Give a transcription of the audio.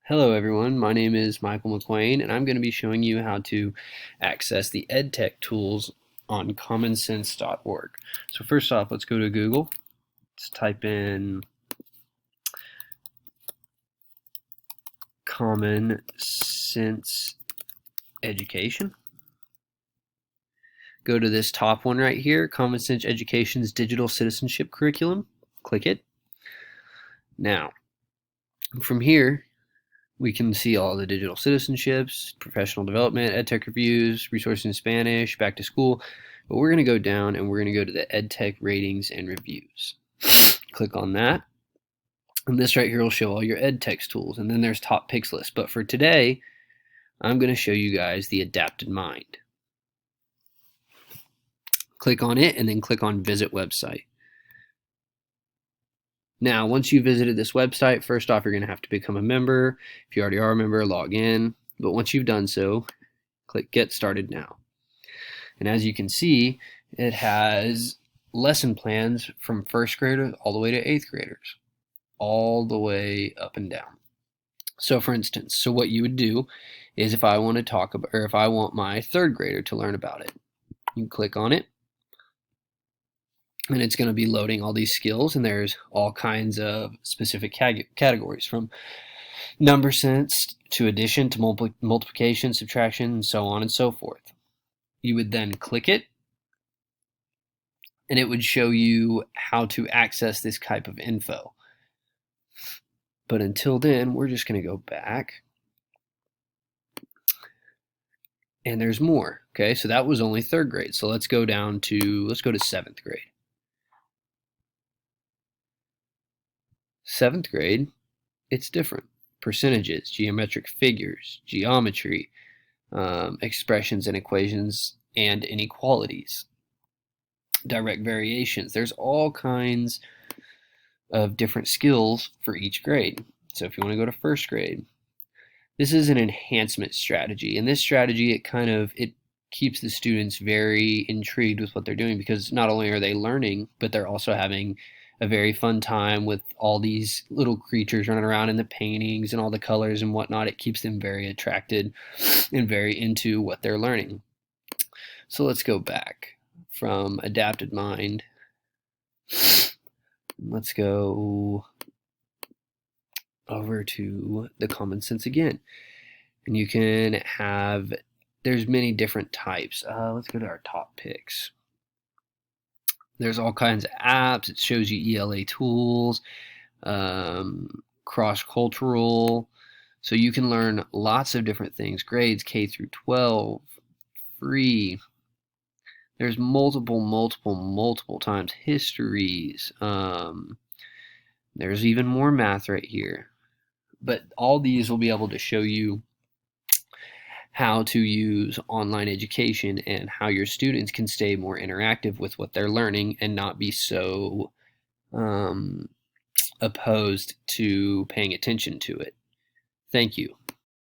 Hello everyone, my name is Michael McQuain and I'm going to be showing you how to access the EdTech tools on commonsense.org. So first off, let's go to Google. Let's type in Common Sense Education. Go to this top one right here, Common Sense Education's Digital Citizenship Curriculum. Click it. Now, from here, we can see all the digital citizenships, professional development, EdTech reviews, resources in Spanish, back to school. But we're going to go down and we're going to go to the EdTech ratings and reviews. Click on that. And this right here will show all your EdTech tools. And then there's top picks list. But for today, I'm going to show you guys the Adapted Mind. Click on it and then click on Visit Website. Now, once you visited this website, first off, you're going to have to become a member. If you already are a member, log in. But once you've done so, click Get Started Now. And as you can see, it has lesson plans from first graders all the way to eighth graders, all the way up and down. So for instance, what you would do is if I want to talk about, or if I want my third grader to learn about it, you click on it. And it's going to be loading all these skills, and there's all kinds of specific categories from number sense to addition to multiplication, subtraction, and so on and so forth. You would then click it, and it would show you how to access this type of info. But until then, we're just going to go back. And there's more. Okay, so that was only third grade. So let's go to seventh grade. Seventh grade, it's different. Percentages, geometric figures, geometry, expressions and equations and inequalities, direct variations. There's all kinds of different skills for each grade. So if you want to go to first grade, this is an enhancement strategy. And this strategy, it keeps the students very intrigued with what they're doing, because not only are they learning, but they're also having a very fun time with all these little creatures running around in the paintings and all the colors and whatnot. It keeps them very attracted and very into what they're learning. So let's go back from Adapted Mind. Let's go over to the Common Sense again. And you can have, there's many different types. Let's go to our top picks. There's all kinds of apps. It shows you ELA tools, cross-cultural. So you can learn lots of different things. Grades K through 12, free. There's multiple times. Histories. There's even more math right here. But all these will be able to show you how to use online education and how your students can stay more interactive with what they're learning and not be so opposed to paying attention to it. Thank you.